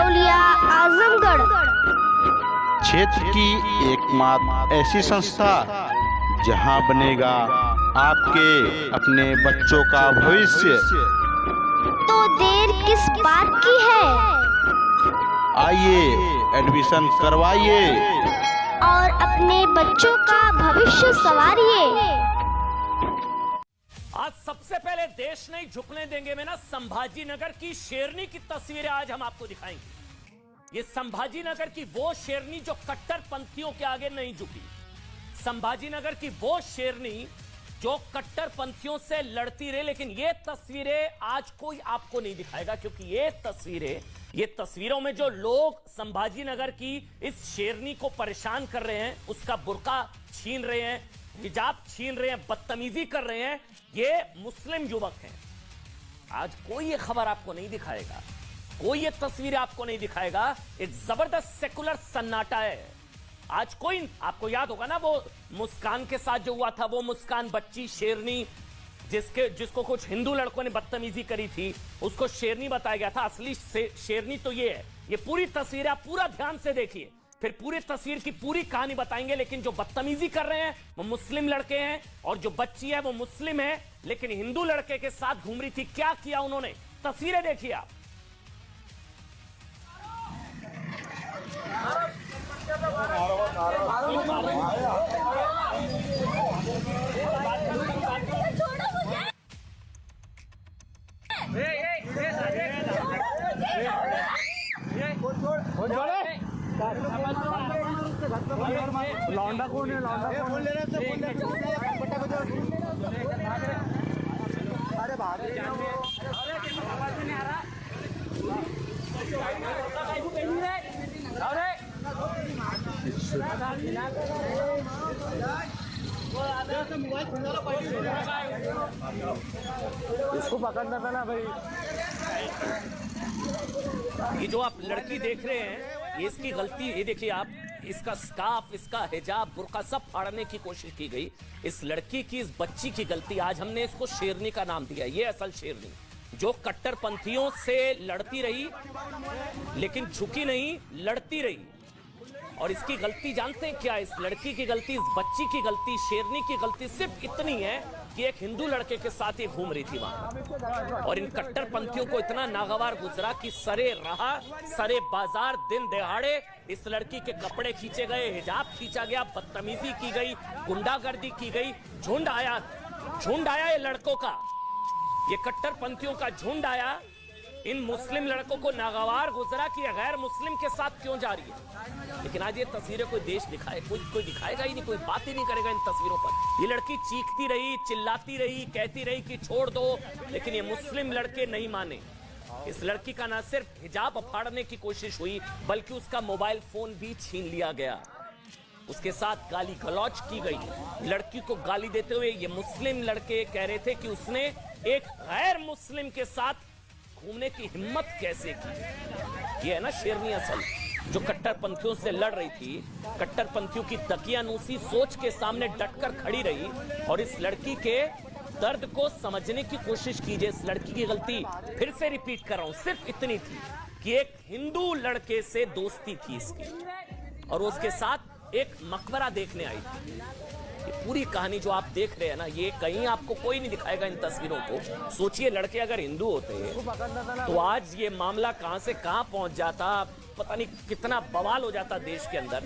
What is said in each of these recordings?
बरौलिया आजमगढ़। क्षेत्र की एकमात्र ऐसी संस्था जहां बनेगा आपके अपने बच्चों का भविष्य। तो देर किस बात की है, आइए एडमिशन करवाइए और अपने बच्चों का भविष्य संवारिए। आज सबसे पहले देश नहीं झुकने देंगे में ना संभाजी नगर की शेरनी की तस्वीरें आज हम आपको दिखाएंगे। ये संभाजी नगर की वो शेरनी जो कट्टरपंथियों के आगे नहीं झुकी, संभाजी नगर की वो शेरनी जो कट्टरपंथियों से लड़ती रही। लेकिन ये तस्वीरें आज कोई आपको नहीं दिखाएगा, क्योंकि ये तस्वीरों में जो लोग संभाजी नगर की इस शेरनी को परेशान कर रहे हैं, उसका बुर्का छीन रहे हैं, हिजाब छीन रहे हैं, बदतमीजी कर रहे हैं, ये मुस्लिम युवक हैं। आज कोई ये खबर आपको नहीं दिखाएगा, कोई ये तस्वीरें आपको नहीं दिखाएगा। एक जबरदस्त सेकुलर सन्नाटा है। आज कोई, आपको याद होगा ना वो मुस्कान के साथ जो हुआ था, वो मुस्कान बच्ची शेरनी जिसको कुछ हिंदू लड़कों ने बदतमीजी करी थी, उसको शेरनी बताया गया था। असली शेरनी तो ये है। ये पूरी तस्वीर आप पूरा ध्यान से देखिए, फिर पूरी तस्वीर की पूरी कहानी बताएंगे। लेकिन जो बदतमीजी कर रहे हैं वो मुस्लिम लड़के हैं, और जो बच्ची है वो मुस्लिम है, लेकिन हिंदू लड़के के साथ घूम रही थी। क्या किया उन्होंने, तस्वीरें देखिए आप। लौंडा कौन है? लौंडा कौन ले रहे हैं? अरे बाहर इसको पकड़ना था ना भाई। ये जो आप लड़की देख रहे हैं, ये इसकी गलती। ये देखिए आप, इसका स्कार्फ, इसका हिजाब, बुर्का सब फाड़ने की कोशिश की गई। इस लड़की की, इस बच्ची की गलती। आज हमने इसको शेरनी का नाम दिया। ये असल शेरनी जो कट्टरपंथियों से लड़ती रही, लेकिन झुकी नहीं, लड़ती रही। और इसकी गलती जानते हैं क्या? इस लड़की की गलती, इस बच्ची की गलती, शेरनी की गलती सिर्फ इतनी है कि एक हिंदू लड़के के साथ ये घूम रही थी वहां, और इन कट्टरपंथियों को इतना नागवार गुजरा कि सरे बाजार दिन दहाड़े इस लड़की के कपड़े खींचे गए, हिजाब खींचा गया, बदतमीजी की गई, गुंडागर्दी की गई। झुंड आया ये लड़कों का, ये कट्टरपंथियों का झुंड आया। इन मुस्लिम लड़कों को नागवार गुजरा कि गैर मुस्लिम के साथ क्यों जा रही है। लेकिन आज ये तस्वीरें कोई देश दिखाए, कोई दिखाएगा ही नहीं, कोई बात ही नहीं करेगा इन तस्वीरों पर। ये लड़की चीखती रही, चिल्लाती रही, कहती रही कि छोड़ दो, लेकिन ये मुस्लिम लड़के नहीं माने। इस लड़की का ना सिर्फ हिजाब फाड़ने की कोशिश हुई, बल्कि उसका मोबाइल फोन भी छीन लिया गया। उसके साथ गाली गलौज की गई। लड़की को गाली देते हुए ये मुस्लिम लड़के कह रहे थे कि उसने एक गैर मुस्लिम के साथ घूमने की हिम्मत कैसे की। ये है ना शेरनी असल, जो कट्टरपंथियों से लड़ रही थी, कट्टरपंथियों की दकियानूसी सोच के सामने डटकर खड़ी रही, और इस लड़की के दर्द को समझने की कोशिश कीजिए। इस लड़की की गलती, फिर से रिपीट कर रहा हूं, सिर्फ इतनी थी कि एक हिंदू लड़के से दोस्ती थी इसकी, और उसके साथ एक मकबरा देखने आई थी। पूरी कहानी जो आप देख रहे हैं ना, ये कहीं आपको कोई नहीं दिखाएगा इन तस्वीरों को। सोचिए, लड़के अगर हिंदू होते तो आज ये मामला कहां से कहां पहुंच जाता, पता नहीं कितना बवाल हो जाता देश के अंदर।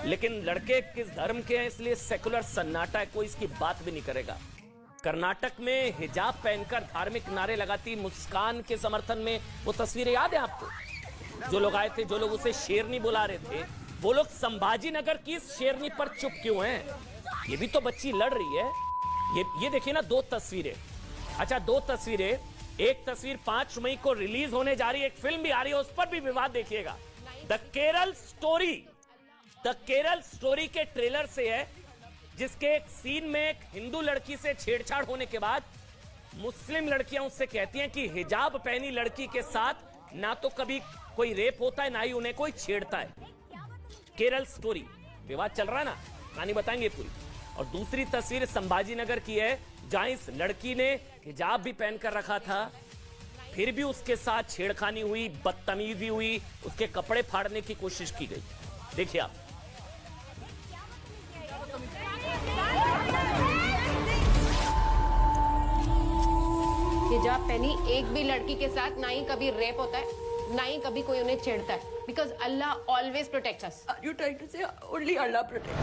लेकिन लड़के किस धर्म के हैं, इसलिए सेकुलर सन्नाटा है, कोई इसकी बात भी नहीं करेगा। कर्नाटक में हिजाब पहनकर धार्मिक नारे लगाती मुस्कान के समर्थन में, वो तस्वीरें याद है आपको? जो लोग आए थे, जो लोग उसे शेरनी बुला रहे थे, वो लोग संभाजी नगर की शेरनी पर चुप क्यों हैं? ये भी तो बच्ची लड़ रही है। ये देखिए ना, दो तस्वीरें। अच्छा, दो तस्वीरें। एक तस्वीर 5 मई को रिलीज होने जा रही है, एक फिल्म भी आ रही है, उस पर भी विवाद देखिएगा। द केरल स्टोरी के ट्रेलर से है, जिसके एक सीन में एक हिंदू लड़की से छेड़छाड़ होने के बाद मुस्लिम लड़कियां उससे कहती हैं कि हिजाब पहनी लड़की के साथ ना तो कभी कोई रेप होता है, ना ही उन्हें कोई छेड़ता है। केरल स्टोरी, विवाद चल रहा है ना, कहानी बताएंगे पूरी। और दूसरी तस्वीर संभाजी नगर की है, जहां इस लड़की ने हिजाब भी पहनकर रखा था, फिर भी उसके साथ छेड़खानी हुई, बदतमीजी हुई, उसके कपड़े फाड़ने की कोशिश की गई। देखिए आप। हिजाब पहनी एक भी लड़की के साथ ना ही कभी रेप होता है, ना ही कभी कोई उन्हें छेड़ता है, because Allah always protects us. You trying to say only Allah protects?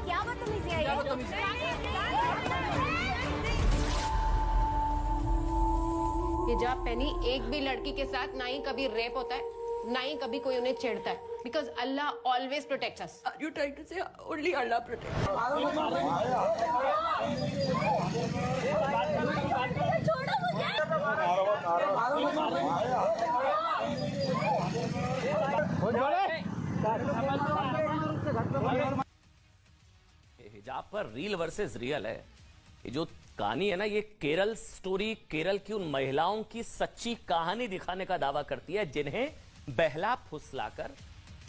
क्या बदतमीजी है हिजाब पहनी एक भी लड़की के साथ ना ही कभी रेप होता है, ना ही कभी कोई उन्हें छेड़ता है, because Allah always protects us. You trying to say only Allah protects? हिजाब पर रील वर्सेस रियल है। ये जो कहानी है ना, ये केरल स्टोरी, केरल की उन महिलाओं की सच्ची कहानी दिखाने का दावा करती है जिन्हें बहला फुसलाकर,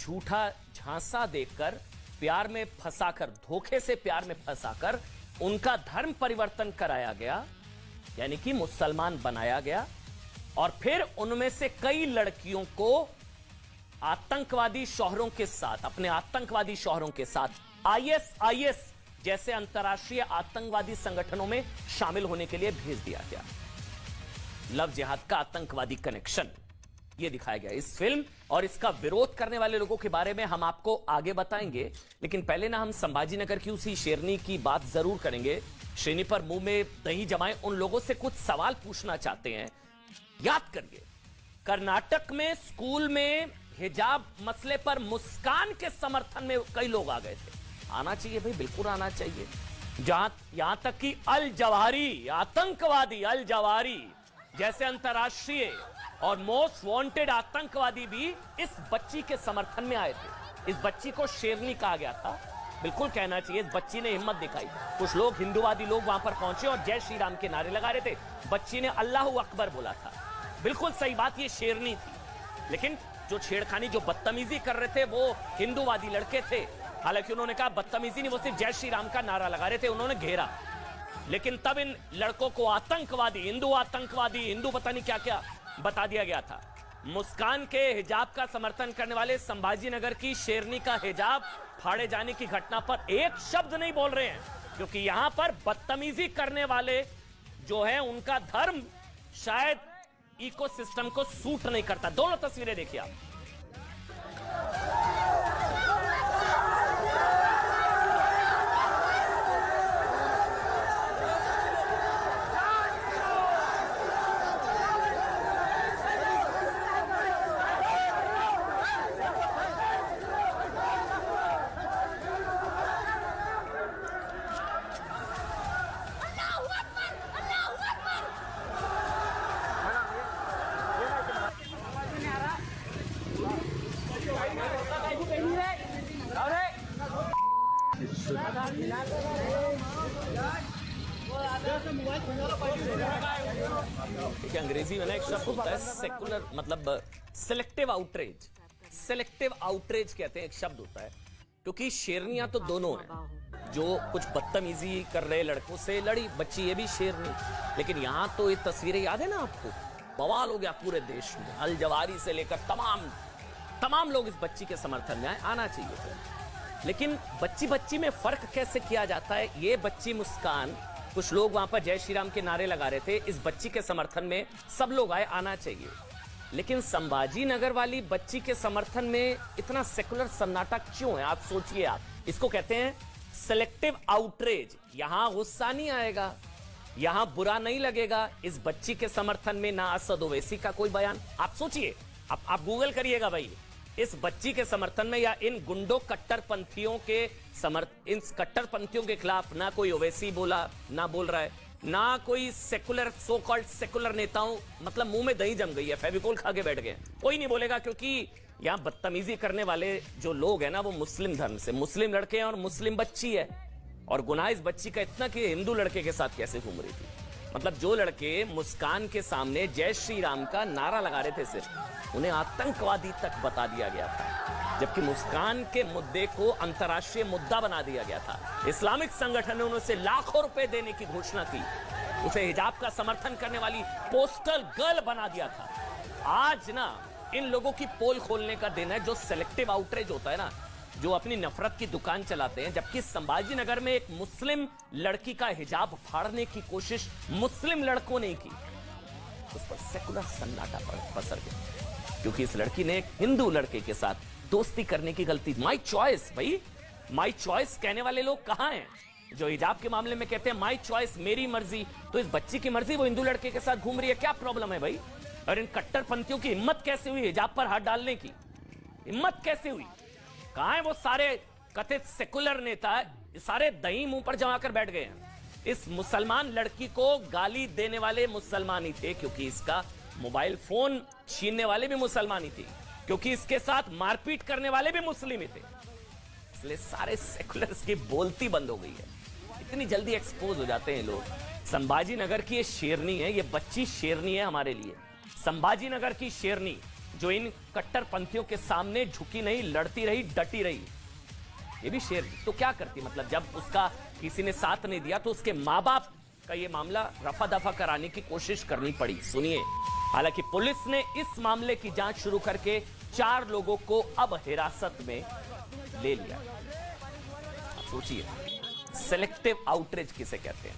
झूठा झांसा देकर, प्यार में फंसाकर, धोखे से प्यार में फंसाकर उनका धर्म परिवर्तन कराया गया, यानी कि मुसलमान बनाया गया, और फिर उनमें से कई लड़कियों को आतंकवादी शौहरों के साथ, अपने आतंकवादी शौहरों के साथ आईएसआईएस जैसे अंतर्राष्ट्रीय आतंकवादी संगठनों में शामिल होने के लिए भेज दिया गया। लव जिहाद का आतंकवादी कनेक्शन यह दिखाया गया इस फिल्म, और इसका विरोध करने वाले लोगों के बारे में हम आपको आगे बताएंगे। लेकिन पहले ना हम संभाजीनगर की उसी शेरनी की बात जरूर करेंगे। शेरनी पर मुंह में दही जमाए उन लोगों से कुछ सवाल पूछना चाहते हैं। याद करिए, कर्नाटक में स्कूल में हिजाब मसले पर मुस्कान के समर्थन में कई लोग आ गए थे। आना चाहिए भाई, बिल्कुल आना चाहिए। यहां तक कि अल जवाहिरी, आतंकवादी अल जवाहिरी जैसे अंतर्राष्ट्रीय और मोस्ट वांटेड आतंकवादी भी इस बच्ची के समर्थन में आए थे। इस बच्ची को शेरनी कहा गया था, बिल्कुल कहना चाहिए। इस बच्ची ने हिम्मत दिखाई। कुछ लोग, हिंदूवादी लोग वहां पर पहुंचे और जय श्री राम के नारे लगा रहे थे। बच्ची ने अल्लाहू अकबर बोला था। बिल्कुल सही बात, ये शेरनी थी। लेकिन जो छेड़खानी, जो बदतमीजी कर रहे थे वो हिंदूवादी लड़के थे। हालांकि उन्होंने कहा बदतमीजी नहीं, वो सिर्फ जय श्री राम का नारा लगा रहे थे, उन्होंने घेरा। लेकिन तब इन लड़कों को आतंकवादी, हिंदू पता नहीं क्या क्या बता दिया गया था। मुस्कान के हिजाब का समर्थन करने वाले संभाजीनगर की शेरनी का हिजाब फाड़े जाने की घटना पर एक शब्द नहीं बोल रहे हैं, क्योंकि यहां पर बदतमीजी करने वाले जो है उनका धर्म शायद इकोसिस्टम को सूट नहीं करता। दोनों तस्वीरें देखिए आप। देखिए, अंग्रेजी में ना एक शब्द होता है सेकुलर, मतलब सिलेक्टिव आउटरीच। सिलेक्टिव आउटरीच कहते हैं, एक शब्द होता है। क्योंकि शेरनियां तो दोनों हैं, जो कुछ बदतमीजी कर रहे लड़कों से लड़ी बच्ची, ये भी शेरनी। लेकिन यहां तो ये तस्वीरें याद है ना आपको, बवाल हो गया पूरे देश में। अल जवाहिरी से लेकर तमाम लोग इस बच्ची के समर्थन में आए। आना चाहिए थे। लेकिन बच्ची में फर्क कैसे किया जाता है? ये बच्ची मुस्कान, कुछ लोग वहां पर जय श्री राम के नारे लगा रहे थे, इस बच्ची के समर्थन में सब लोग आए। आना चाहिए। लेकिन संभाजी नगर वाली बच्ची के समर्थन में इतना सेकुलर सन्नाटा क्यों है? आप सोचिए। आप इसको कहते हैं सिलेक्टिव आउटरीच। यहां गुस्सा नहीं आएगा, यहां बुरा नहीं लगेगा इस बच्ची के समर्थन में ना असद ओवैसी का कोई बयान। आप सोचिए, आप गूगल करिएगा भाई, इस बच्ची के समर्थन में या इन गुंडों कट्टरपंथियों के इन कट्टरपंथियों के खिलाफ ना कोई ओवैसी बोला, ना बोल रहा है, ना कोई सेकुलर, सो कॉल्ड सेकुलर नेताओं, मतलब मुंह में दही जम गई है, फेविकोल खा के बैठ गए। कोई नहीं बोलेगा, क्योंकि यहां बदतमीजी करने वाले जो लोग हैं ना, वो मुस्लिम धर्म से, मुस्लिम लड़के हैं और मुस्लिम बच्ची है। और गुनाह इस बच्ची का इतना कि हिंदू लड़के के साथ कैसे घूम रही थी। मतलब जो लड़के मुस्कान के सामने जय श्री राम का नारा लगा रहे थे, सिर्फ उन्हें आतंकवादी तक बता दिया गया था, जबकि मुस्कान के मुद्दे को अंतर्राष्ट्रीय मुद्दा बना दिया गया था। इस्लामिक संगठनों ने उसे लाखों रुपए देने की घोषणा की, उसे हिजाब का समर्थन करने वाली पोस्टल गर्ल बना दिया था। आज ना इन लोगों की पोल खोलने का दिन है, जो सेलेक्टिव आउटरीच होता है ना, जो अपनी नफरत की दुकान चलाते हैं। जबकि संभाजी नगर में एक मुस्लिम लड़की का हिजाब फाड़ने की कोशिश मुस्लिम लड़कों ने की, उस पर सेकुलर सन्नाटा पसर गया, क्योंकि इस लड़की ने एक हिंदू लड़के के साथ दोस्ती करने की गलती। माई चॉइस, भाई माई चॉइस कहने वाले लोग कहां हैं? जो हिजाब के मामले में कहते हैं माई चॉइस, मेरी मर्जी, तो इस बच्ची की मर्जी, वो हिंदू लड़के के साथ घूम रही है, क्या प्रॉब्लम है भाई? और इन कट्टरपंथियों की हिम्मत कैसे हुई हिजाब पर हाथ डालने की? हिम्मत कैसे हुई? कहां है वो सारे कथित सेकुलर नेता? सारे दही मुंह पर जमा कर बैठ गए हैं। इस मुसलमान लड़की को गाली देने वाले मुसलमान ही थे, क्योंकि इसका मोबाइल फोन छीनने वाले भी मुसलमान ही थे, क्योंकि इसके साथ मारपीट करने वाले भी मुस्लिम ही थे। इसलिए सारे सेकुलर्स की बोलती बंद हो गई है। इतनी जल्दी एक्सपोज हो जाते हैं लोग। संभाजी नगर की ये शेरनी है, ये बच्ची शेरनी है हमारे लिए। संभाजी नगर की शेरनी जो इन कट्टरपंथियों के सामने झुकी नहीं, लड़ती रही, डटी रही। ये भी शेरनी तो क्या करती? मतलब जब उसका किसी ने साथ नहीं दिया तो उसके माँ बाप का ये मामला रफा दफा कराने की कोशिश करनी पड़ी। सुनिए, हालांकि पुलिस ने इस मामले की जांच शुरू करके 4 लोगों को अब हिरासत में ले लिया। सोचिए, सेलेक्टिव आउटरीच किसे कहते हैं?